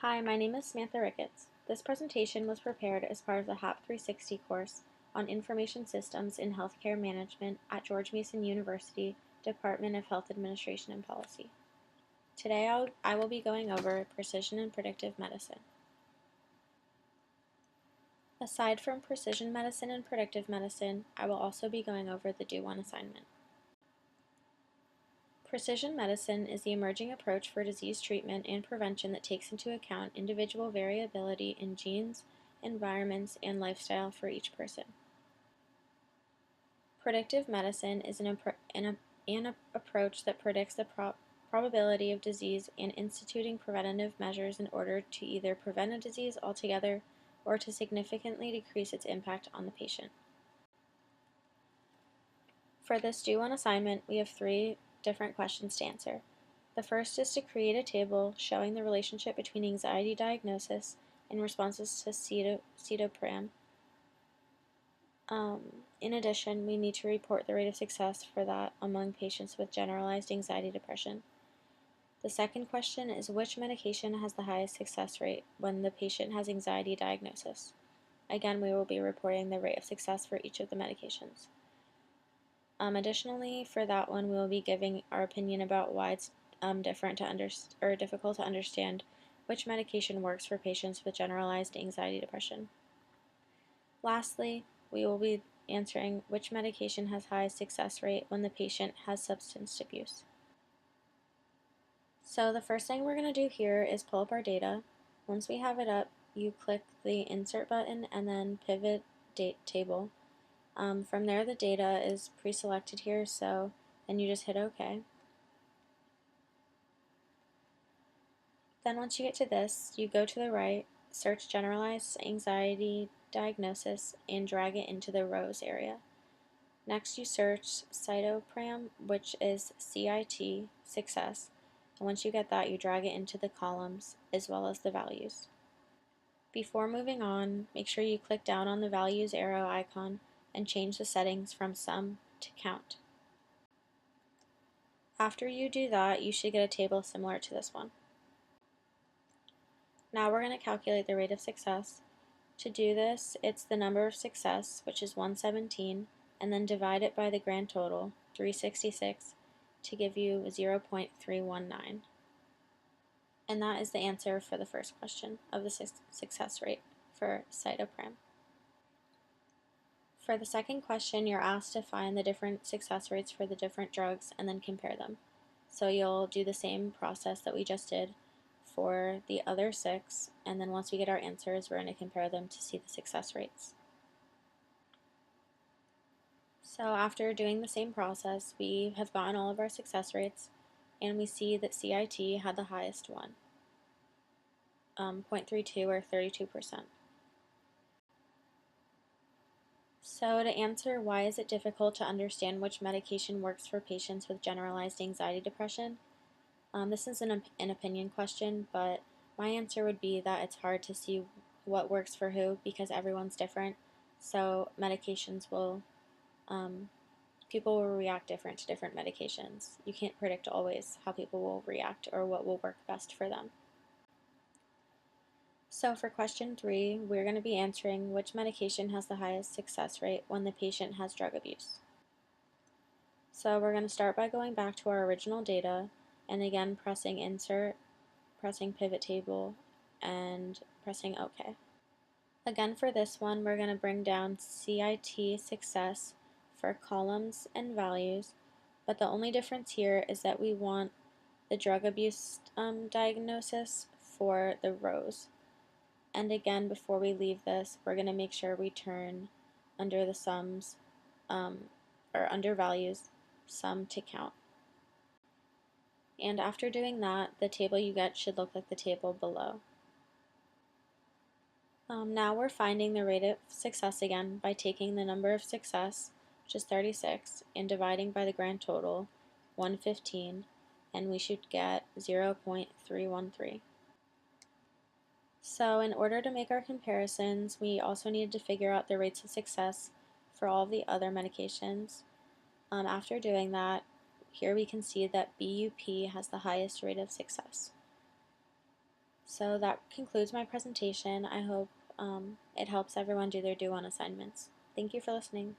Hi, my name is Samantha Ricketts. This presentation was prepared as part of the HAP 360 course on Information Systems in Healthcare Management at George Mason University, Department of Health Administration and Policy. Today I will be going over precision and predictive medicine. Aside from precision medicine and predictive medicine, I will also be going over the Do One assignment. Precision medicine is the emerging approach for disease treatment and prevention that takes into account individual variability in genes, environments, and lifestyle for each person. Predictive medicine is an approach that predicts the probability of disease and instituting preventative measures in order to either prevent a disease altogether or to significantly decrease its impact on the patient. For this Do One assignment, we have 3 different questions to answer. The first is to create a table showing the relationship between anxiety diagnosis and responses to citalopram. In addition, we need to report the rate of success for that among patients with generalized anxiety depression. The second question is which medication has the highest success rate when the patient has anxiety diagnosis. Again, we will be reporting the rate of success for each of the medications. Additionally, for that one, we will be giving our opinion about why it's difficult to understand which medication works for patients with generalized anxiety depression. Lastly, we will be answering which medication has highest success rate when the patient has substance abuse. So the first thing we're going to do here is pull up our data. Once we have it up, you click the Insert button and then Pivot Date Table. From there, the data is pre-selected here, so then you just hit OK. Then once you get to this, you go to the right, search Generalized Anxiety Diagnosis, and drag it into the rows area. Next, you search citalopram, which is CIT, success, and once you get that, you drag it into the columns as well as the values. Before moving on, make sure you click down on the values arrow icon and change the settings from sum to count. After you do that, you should get a table similar to this one. Now we're going to calculate the rate of success. To do this, it's the number of success, which is 117, and then divide it by the grand total, 366, to give you 0.319. And that is the answer for the first question of the success rate for citalopram. For the second question, you're asked to find the different success rates for the different drugs and then compare them. So you'll do the same process that we just did for the other 6, and then once we get our answers, we're going to compare them to see the success rates. So after doing the same process, we have gotten all of our success rates, and we see that CIT had the highest one, 0.32 or 32%. So to answer why is it difficult to understand which medication works for patients with generalized anxiety depression, this is an opinion question, but my answer would be that it's hard to see what works for who because everyone's different. So medications will, people will react different to different medications. You can't predict always how people will react or what will work best for them. So for question 3, we're going to be answering which medication has the highest success rate when the patient has drug abuse. So we're going to start by going back to our original data and again pressing Insert, pressing Pivot Table, and pressing OK. Again for this one, we're going to bring down CIT success for columns and values, but the only difference here is that we want the drug abuse diagnosis for the rows. And again, before we leave this, we're going to make sure we turn under the sums, or under values, sum to count. And after doing that, the table you get should look like the table below. Now we're finding the rate of success again by taking the number of success, which is 36, and dividing by the grand total, 115, and we should get 0.313. So in order to make our comparisons, we also needed to figure out the rates of success for all of the other medications. After doing that, here we can see that BUP has the highest rate of success. So that concludes my presentation. I hope it helps everyone do their due on assignments. Thank you for listening.